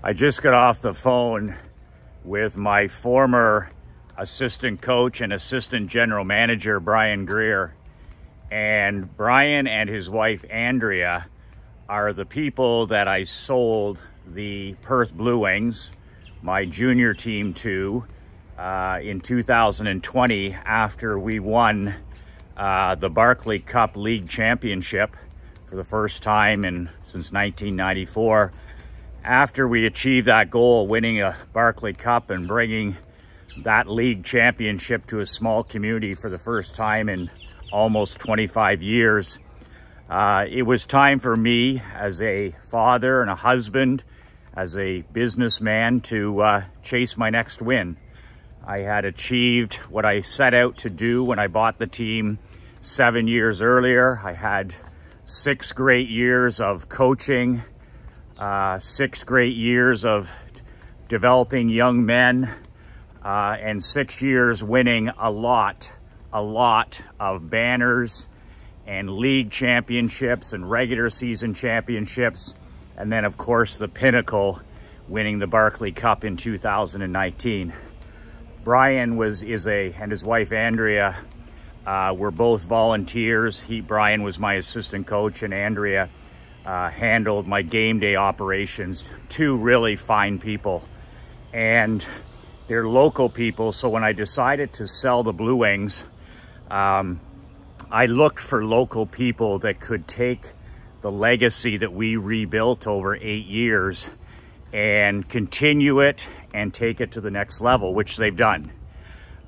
I just got off the phone with my former assistant coach and assistant general manager, Brian Greer. And Brian and his wife, Andrea, are the people that I sold the Perth Blue Wings, my junior team, to in 2020 after we won the Barclay Cup League Championship for the first time since 1994. After we achieved that goal, winning a Barclay Cup and bringing that league championship to a small community for the first time in almost 25 years, it was time for me as a father and a husband, as a businessman, to chase my next win. I had achieved what I set out to do when I bought the team 7 years earlier. I had 6 great years of coaching, 6 great years of developing young men, and 6 years winning a lot of banners and league championships and regular season championships. And then of course the pinnacle, winning the Barclay Cup in 2019. Brian and his wife Andrea were both volunteers. Brian was my assistant coach, and Andrea handled my game day operations. 2 really fine people, and they're local people. So when I decided to sell the Blue Wings, I looked for local people that could take the legacy that we rebuilt over 8 years and continue it and take it to the next level, which they've done.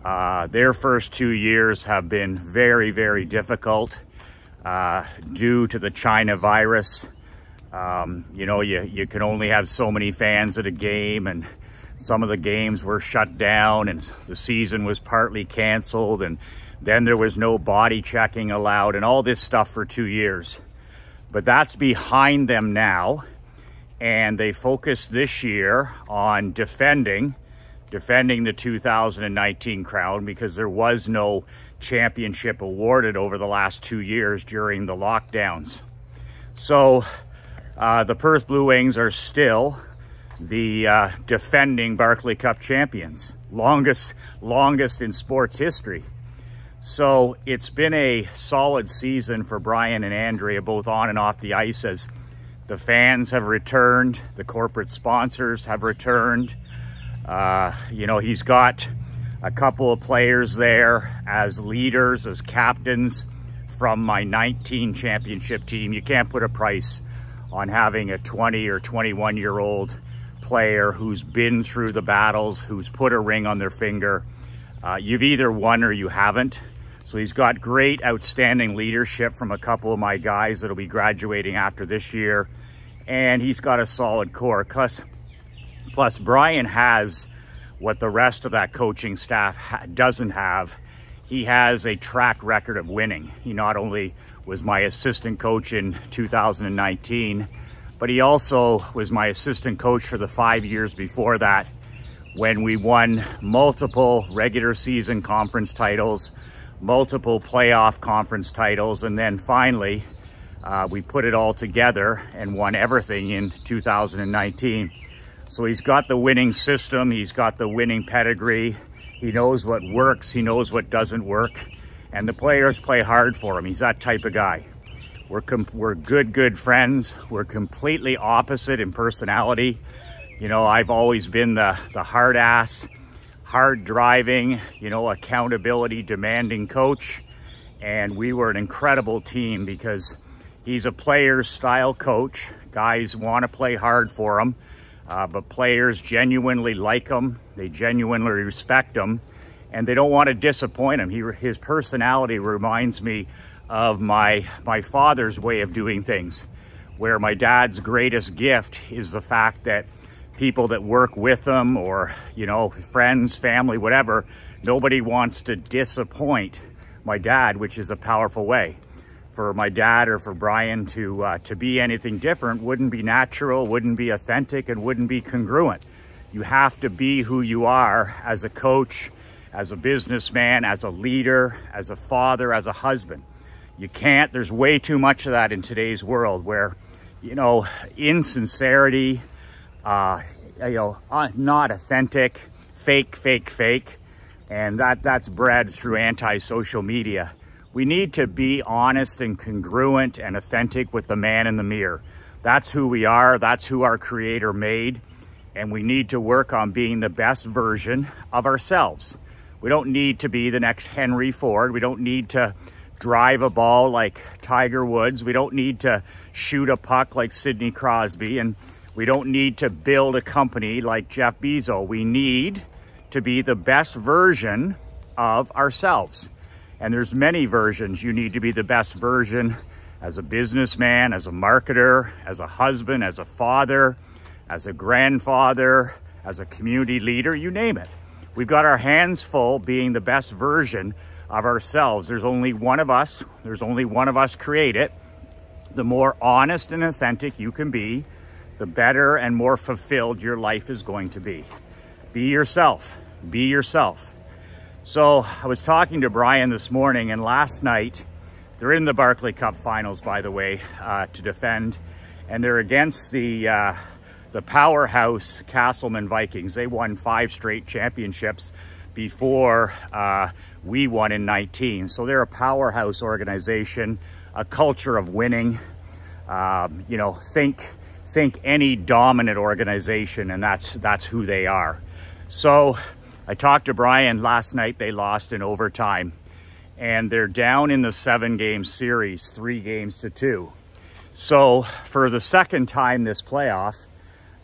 Their first 2 years have been very, very difficult due to the China virus. You know, you can only have so many fans at a game, and some of the games were shut down, and the season was partly canceled, and then there was no body checking allowed, and all this stuff for 2 years. But that's behind them now, and they focused this year on defending the 2019 crown, because there was no championship awarded over the last 2 years during the lockdowns. So the Perth Blue Wings are still the defending Barclay Cup champions, longest in sports history. So it's been a solid season for Brian and Andrea, both on and off the ice, as the fans have returned, the corporate sponsors have returned. You know, he's got a couple of players there as leaders, as captains from my 19 championship team. You can't put a price on having a 20 or 21-year-old player who's been through the battles, who's put a ring on their finger. You've either won or you haven't. So he's got great, outstanding leadership from a couple of my guys that'll be graduating after this year. And he's got a solid core. Plus Brian has what the rest of that coaching staff doesn't have. He has a track record of winning. He not only was my assistant coach in 2019, but he also was my assistant coach for the 5 years before that, when we won multiple regular season conference titles, multiple playoff conference titles, and then finally we put it all together and won everything in 2019. So he's got the winning system, he's got the winning pedigree, he knows what works, he knows what doesn't work, and the players play hard for him. He's that type of guy. We're good friends. We're completely opposite in personality. You know, I've always been the hard ass, hard driving, you know, accountability demanding coach. And we were an incredible team because he's a player's style coach. Guys want to play hard for him, but players genuinely like him. They genuinely respect him, and they don't want to disappoint him. His personality reminds me of my father's way of doing things, where my dad's greatest gift is the fact that people that work with them, or, you know, friends, family, whatever, nobody wants to disappoint my dad, which is a powerful way. For my dad or for Brian to be anything different wouldn't be natural, wouldn't be authentic, and wouldn't be congruent. You have to be who you are as a coach, as a businessman, as a leader, as a father, as a husband. You can't, there's way too much of that in today's world, where, you know, insincerity, not authentic, fake. And that's bred through anti-social media. We need to be honest and congruent and authentic with the man in the mirror. That's who we are. That's who our Creator made. And we need to work on being the best version of ourselves. We don't need to be the next Henry Ford. We don't need to drive a ball like Tiger Woods. We don't need to shoot a puck like Sidney Crosby. And we don't need to build a company like Jeff Bezos. We need to be the best version of ourselves. And there's many versions. You need to be the best version as a businessman, as a marketer, as a husband, as a father, as a grandfather, as a community leader, you name it. We've got our hands full being the best version of ourselves. There's only one of us. There's only one of us created. The more honest and authentic you can be, the better and more fulfilled your life is going to be. Be yourself. Be yourself. So I was talking to Brian this morning, and last night, they're in the Barclay Cup finals, by the way, to defend, and they're against the powerhouse Castleman Vikings. They won 5 straight championships before we won in 19. So they're a powerhouse organization, a culture of winning. Think any dominant organization, and that's who they are. So I talked to Brian last night. They lost in overtime, and they're down in the 7-game series, 3-2. So for the second time this playoff,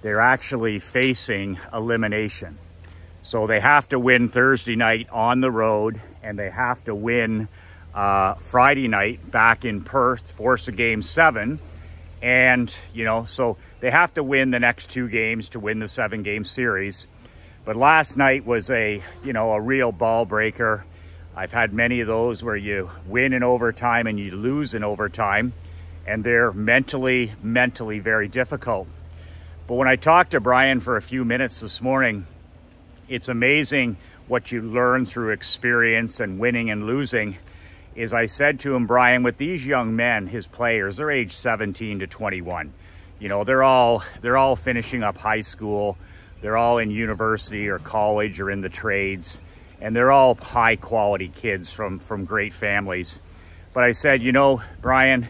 they're actually facing elimination. So they have to win Thursday night on the road, and they have to win Friday night back in Perth, force a game 7. And, so they have to win the next 2 games to win the 7-game series. But last night was a real ball breaker. I've had many of those where you win in overtime and you lose in overtime, and they're mentally very difficult. But when I talked to Brian for a few minutes this morning, it's amazing what you learn through experience and winning and losing. Is I said to him, Brian, with these young men, his players, they're age 17 to 21. They're all finishing up high school. They're all in university or college or in the trades, and they're all high quality kids from great families. But I said, Brian,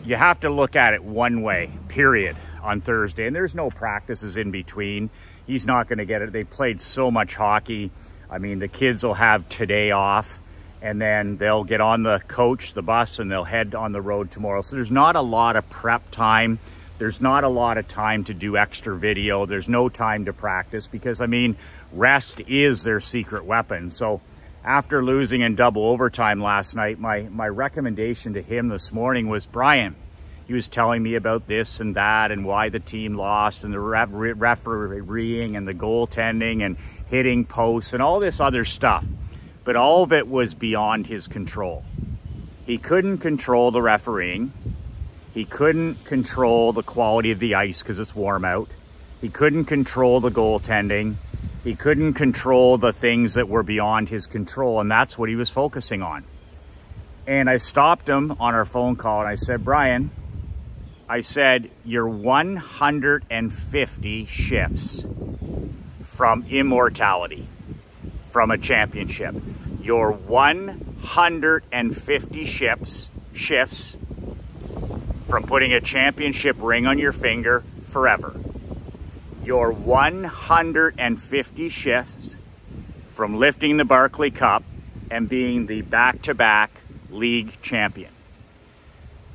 you have to look at it one way, period, on Thursday. And there's no practices in between. He's not going to get it. They played so much hockey. I mean, the kids will have today off, and then they'll get on the bus, and they'll head on the road tomorrow. So there's not a lot of prep time. There's not a lot of time to do extra video. There's no time to practice because, rest is their secret weapon. So after losing in double overtime last night, my recommendation to him this morning was, Brian, he was telling me about this and that and why the team lost and the refereeing and the goaltending and hitting posts and all this other stuff. But all of it was beyond his control. He couldn't control the refereeing. He couldn't control the quality of the ice because it's warm out. He couldn't control the goaltending. He couldn't control the things that were beyond his control, and that's what he was focusing on. And I stopped him on our phone call, and I said, Brian, I said, you're 150 shifts from immortality, from a championship. You're 150 shifts from putting a championship ring on your finger forever. You're 150 shifts from lifting the Barclay Cup and being the back-to-back league champion.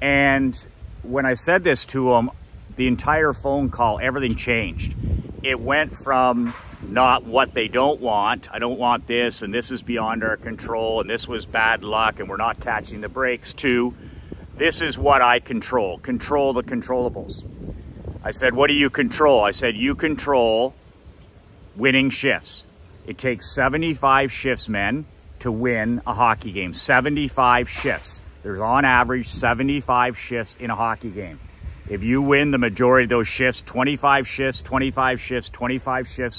And when I said this to him, the entire phone call, everything changed. It went from not what they don't want, I don't want this, and this is beyond our control, and this was bad luck, and we're not catching the breaks, to this is what I control the controllables. I said, what do you control? I said, you control winning shifts. It takes 75 shifts, men, to win a hockey game. 75 shifts. There's on average 75 shifts in a hockey game. If you win the majority of those shifts, 25 shifts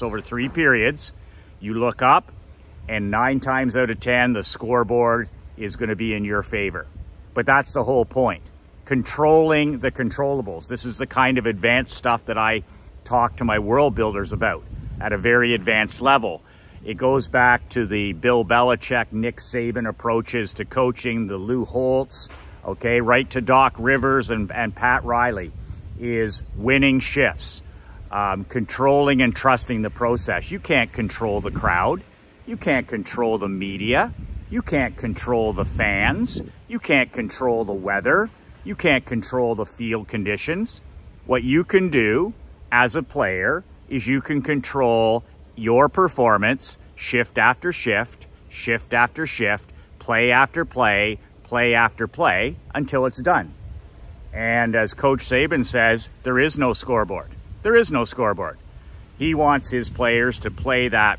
over 3 periods, you look up, and 9 times out of 10, the scoreboard is going to be in your favor. But that's the whole point. Controlling the controllables. This is the kind of advanced stuff that I talk to my world builders about at a very advanced level. It goes back to the Bill Belichick, Nick Saban approaches to coaching, the Lou Holtz, okay, right to Doc Rivers and Pat Riley, is winning shifts, controlling and trusting the process. You can't control the crowd. You can't control the media. You can't control the fans. You can't control the weather. You can't control the field conditions. What you can do as a player is you can control your performance shift after shift, shift after shift, play after play, play after play until it's done. And as Coach Saban says, there is no scoreboard. There is no scoreboard. He wants his players to play that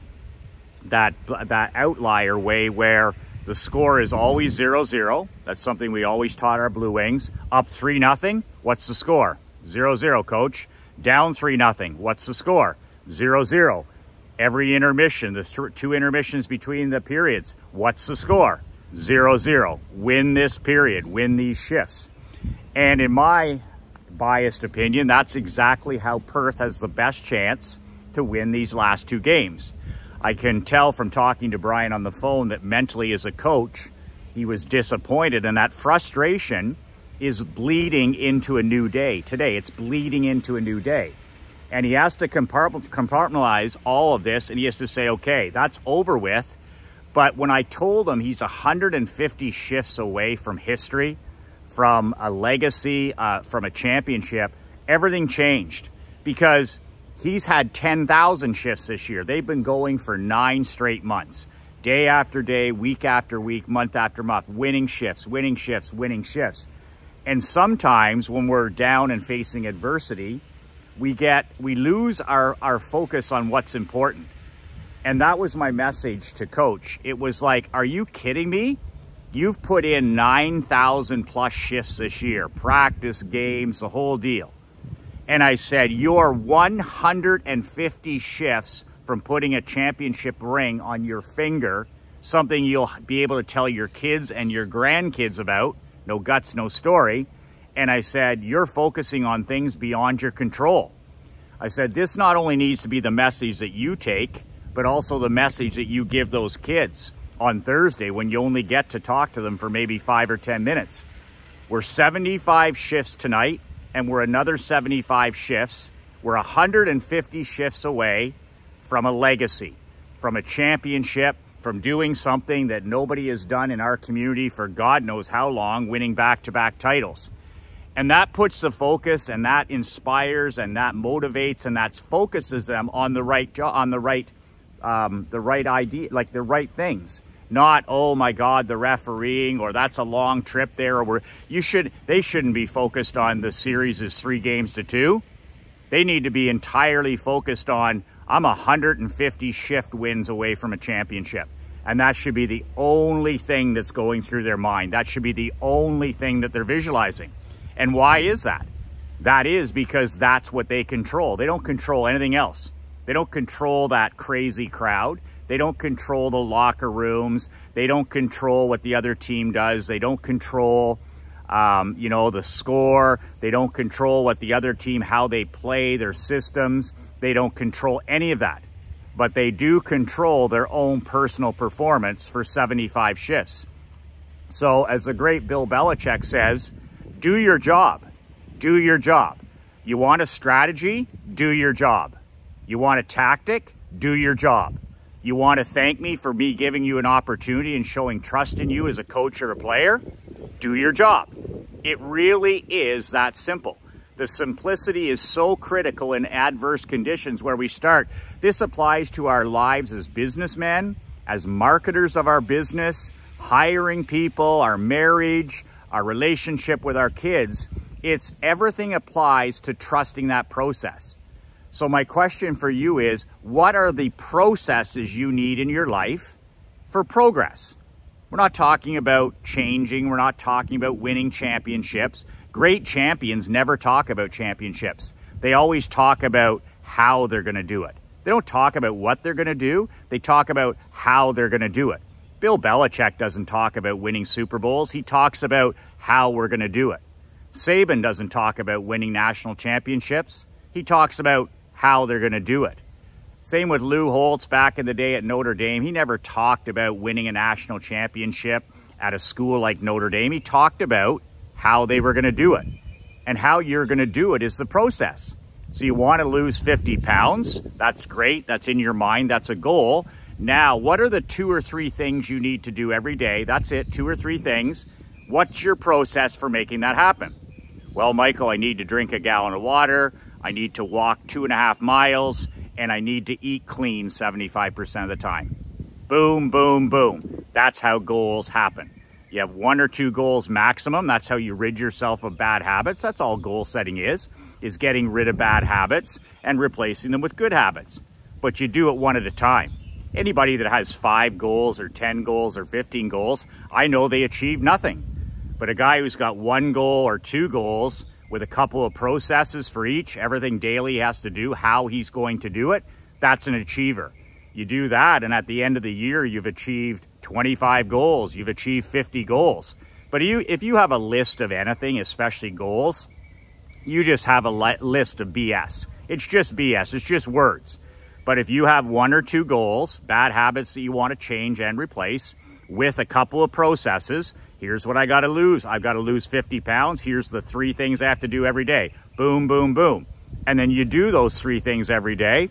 outlier way where the score is always 0-0. That's something we always taught our Blue Wings. Up 3-0. What's the score? 0-0, coach. Down 3-0. What's the score? 0-0. Every intermission, the two intermissions between the periods, what's the score? 0-0. Win this period, win these shifts. And in my biased opinion, that's exactly how Perth has the best chance to win these last two games. I can tell from talking to Brian on the phone that mentally as a coach, he was disappointed, and that frustration is bleeding into a new day. Today, it's bleeding into a new day. And he has to compartmentalize all of this, and he has to say, okay, that's over with. But when I told him he's 150 shifts away from history, from a legacy, from a championship, everything changed because he's had 10,000 shifts this year. They've been going for 9 straight months, day after day, week after week, month after month, winning shifts, winning shifts, winning shifts. And sometimes when we're down and facing adversity, we lose our focus on what's important. And that was my message to Coach. It was like, are you kidding me? You've put in 9,000 plus shifts this year, practice, games, the whole deal. And I said, you're 150 shifts from putting a championship ring on your finger, something you'll be able to tell your kids and your grandkids about, no guts, no story. And I said, you're focusing on things beyond your control. I said, this not only needs to be the message that you take, but also the message that you give those kids on Thursday when you only get to talk to them for maybe 5 or 10 minutes. We're 75 shifts tonight, and we're another 75 shifts. We're 150 shifts away from a legacy, from a championship, from doing something that nobody has done in our community for God knows how long, winning back-to-back titles. And that puts the focus, and that inspires, and that motivates, and that focuses them on the right job, on the right idea, like the right things. Not, oh my God, the refereeing, or that's a long trip there, or they shouldn't be focused on the series is 3 games to 2. They need to be entirely focused on, I'm 150 shift wins away from a championship. And that should be the only thing that's going through their mind. That should be the only thing that they're visualizing. And why is that? That is because that's what they control. They don't control anything else. They don't control that crazy crowd. They don't control the locker rooms. They don't control what the other team does. They don't control, the score. They don't control what the other team, how they play, their systems. They don't control any of that. But they do control their own personal performance for 75 shifts. So as the great Bill Belichick says, do your job. Do your job. You want a strategy? Do your job. You want a tactic? Do your job. You want to thank me for me giving you an opportunity and showing trust in you as a coach or a player? Do your job. It really is that simple. The simplicity is so critical in adverse conditions where we start. This applies to our lives as businessmen, as marketers of our business, hiring people, our marriage, our relationship with our kids. It's everything applies to trusting that process. So my question for you is, what are the processes you need in your life for progress? We're not talking about changing. We're not talking about winning championships. Great champions never talk about championships. They always talk about how they're going to do it. They don't talk about what they're going to do. They talk about how they're going to do it. Bill Belichick doesn't talk about winning Super Bowls. He talks about how we're going to do it. Saban doesn't talk about winning national championships. He talks about how they're going to do it. Same with Lou Holtz back in the day at Notre Dame. He never talked about winning a national championship at a school like Notre Dame. He talked about how they were going to do it. And how you're going to do it is the process. So you want to lose 50 pounds. That's great. That's in your mind. That's a goal. Now, what are the 2 or 3 things you need to do every day? That's it, 2 or 3 things. What's your process for making that happen? Well, Michael, I need to drink a gallon of water. I need to walk 2.5 miles. And I need to eat clean 75% of the time. Boom, boom, boom. That's how goals happen. You have 1 or 2 goals maximum. That's how you rid yourself of bad habits. That's all goal setting is getting rid of bad habits and replacing them with good habits. But you do it one at a time. Anybody that has 5 goals or 10 goals or 15 goals, I know they achieve nothing. But a guy who's got 1 goal or 2 goals with a couple of processes for each, everything daily he has to do, how he's going to do it, that's an achiever. You do that, and at the end of the year, you've achieved 25 goals. You've achieved 50 goals. But if you have a list of anything, especially goals, you just have a list of BS. It's just BS. It's just words. But if you have 1 or 2 goals, bad habits that you want to change and replace with a couple of processes, here's what I got to lose. I've got to lose 50 pounds. Here's the 3 things I have to do every day. Boom, boom, boom. And then you do those 3 things every day.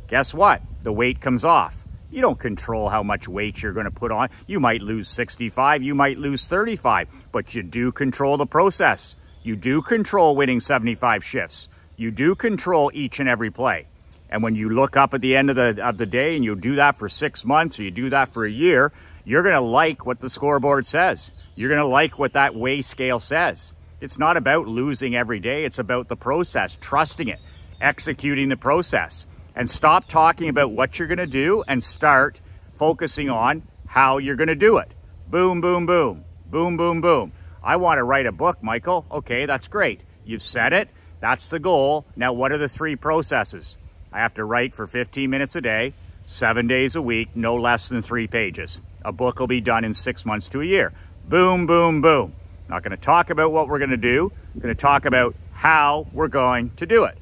Guess what? The weight comes off. You don't control how much weight you're going to put on. You might lose 65. You might lose 35. But you do control the process. You do control winning 75 shifts. You do control each and every play. And when you look up at the end of the day and you do that for 6 months or you do that for a year, you're going to like what the scoreboard says. You're going to like what that weigh scale says. It's not about losing every day. It's about the process, trusting it, executing the process. And stop talking about what you're going to do and start focusing on how you're going to do it. Boom, boom, boom. Boom, boom, boom. I want to write a book, Michael. Okay, that's great. You've said it. That's the goal. Now, what are the 3 processes? I have to write for 15 minutes a day, 7 days a week, no less than 3 pages. A book will be done in 6 months to a year. Boom, boom, boom. Not going to talk about what we're going to do. I'm going to talk about how we're going to do it.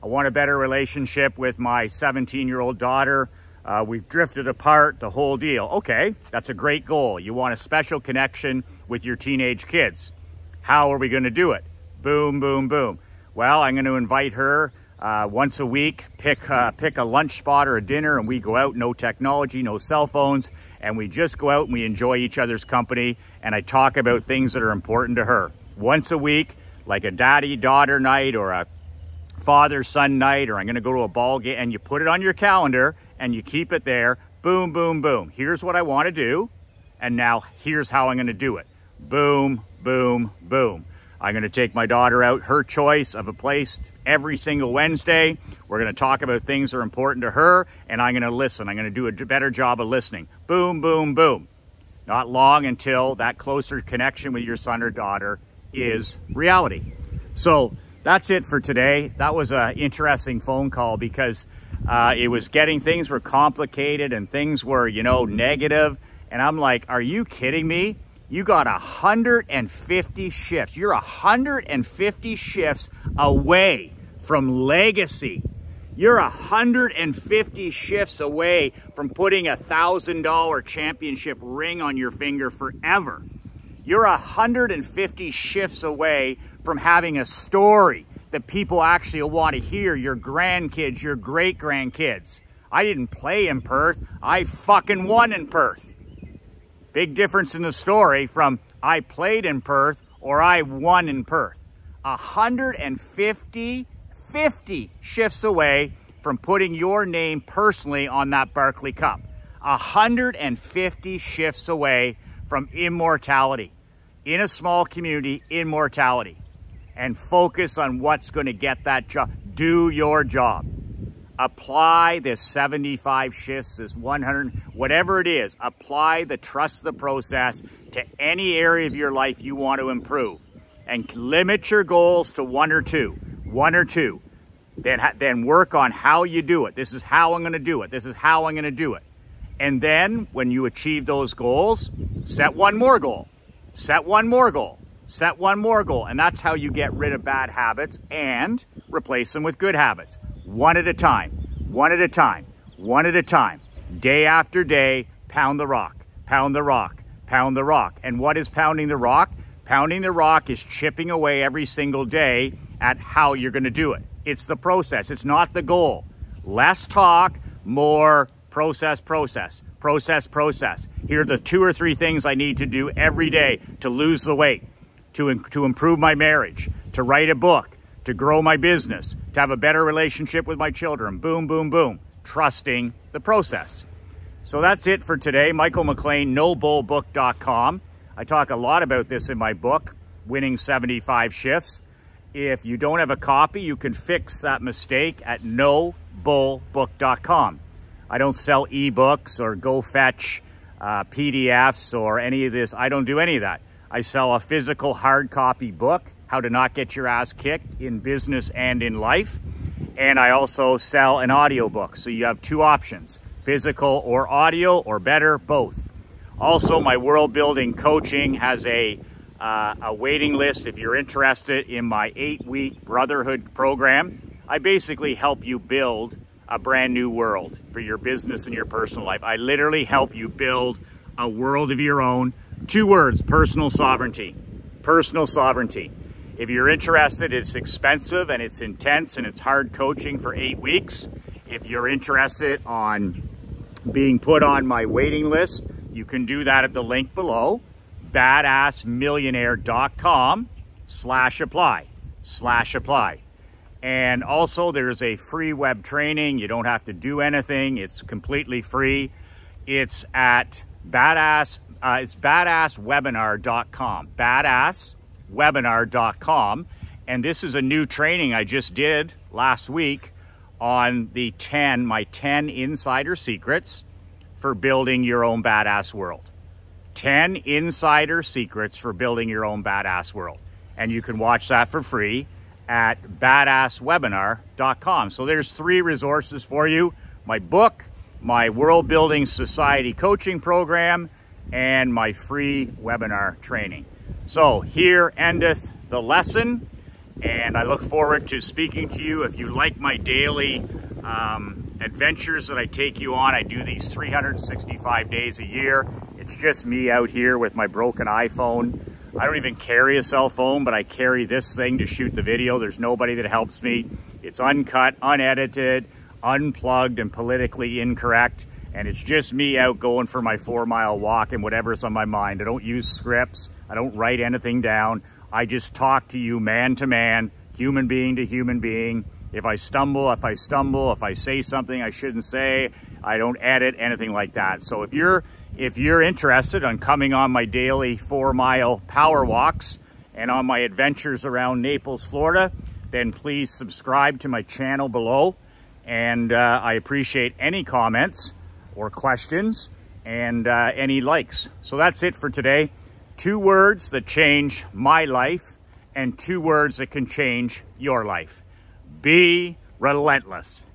I want a better relationship with my 17-year-old daughter. We've drifted apart, the whole deal. Okay, that's a great goal. You want a special connection with your teenage kids. How are we going to do it? Boom, boom, boom. Well, I'm going to invite her once a week, pick a lunch spot or a dinner, and we go out, no technology, no cell phones, and we just go out and we enjoy each other's company, and I talk about things that are important to her. Once a week, like a daddy-daughter night or a father-son night, or I'm going to go to a ball game, and you put it on your calendar and you keep it there. Boom, boom, boom. Here's what I want to do, and now here's how I'm going to do it. Boom, boom, boom. I'm going to take my daughter out, her choice of a place every single Wednesday. We're going to talk about things that are important to her, and I'm going to listen. I'm going to do a better job of listening. Boom, boom, boom. Not long until that closer connection with your son or daughter is reality. So that's it for today. That was an interesting phone call because it was things were complicated and things were, you know, negative. And I'm like, are you kidding me? You got 150 shifts. You're 150 shifts away from legacy. You're 150 shifts away from putting a $1,000 championship ring on your finger forever. You're 150 shifts away from having a story that people actually want to hear, your grandkids, your great-grandkids. I didn't play in Perth. I fucking won in Perth. Big difference in the story from I played in Perth or I won in Perth. 150 shifts away from putting your name personally on that Barclay Cup. 150 shifts away from immortality. In a small community, immortality. And focus on what's going to get that job. Do your job. Apply this 75 shifts, this 100, whatever it is. Apply the trust the process to any area of your life you want to improve. And limit your goals to 1 or 2. 1 or 2. Then work on how you do it. This is how I'm going to do it. This is how I'm going to do it. And then when you achieve those goals, set 1 more goal. Set 1 more goal. Set 1 more goal. And that's how you get rid of bad habits and replace them with good habits. one at a time, one at a time, one at a time. Day after day, pound the rock, pound the rock, pound the rock. And what is pounding the rock? Pounding the rock is chipping away every single day at how you're going to do it. It's the process. It's not the goal. Less talk, more process, process, process, process. Here are the 2 or 3 things I need to do every day to lose the weight, to improve my marriage, to write a book, to grow my business, to have a better relationship with my children. Boom, boom, boom. Trusting the process. So that's it for today. Michael McLean, NoBullBook.com. I talk a lot about this in my book, Winning 75 Shifts. If you don't have a copy, you can fix that mistake at NoBullBook.com. I don't sell ebooks or go fetch PDFs or any of this. I don't do any of that. I sell a physical hard copy book, How to Not Get Your Ass Kicked in Business and in Life. And I also sell an audiobook. So you have 2 options, physical or audio, or better, both. Also, my world building coaching has a waiting list. If you're interested in my 8-week brotherhood program, I basically help you build a brand new world for your business and your personal life. I literally help you build a world of your own. 2 words, personal sovereignty. Personal sovereignty. If you're interested, it's expensive and it's intense and it's hard coaching for 8 weeks. If you're interested on being put on my waiting list, you can do that at the link below, badassmillionaire.com/apply. And also there's a free web training. You don't have to do anything. It's completely free. It's at badasswebinar.com, badasswebinar.com. And this is a new training I just did last week on my 10 insider secrets for building your own badass world. 10 insider secrets for building your own badass world. And you can watch that for free at badasswebinar.com. So there's 3 resources for you: my book, my World Building Society coaching program, and my free webinar training. So here endeth the lesson, and I look forward to speaking to you. If you like my daily adventures that I take you on, I do these 365 days a year. It's just me out here with my broken iPhone. I don't even carry a cell phone, but I carry this thing to shoot the video. There's nobody that helps me. It's uncut, unedited, unplugged, and politically incorrect. And it's just me out going for my 4-mile walk and whatever's on my mind. I don't use scripts. I don't write anything down. I just talk to you man to man, human being to human being. If I stumble, if I say something I shouldn't say, I don't edit, anything like that. So if you're interested in coming on my daily 4-mile power walks and on my adventures around Naples, Florida, then please subscribe to my channel below. And I appreciate any comments or questions and any likes. So that's it for today. 2 words that change my life and 2 words that can change your life. Be relentless.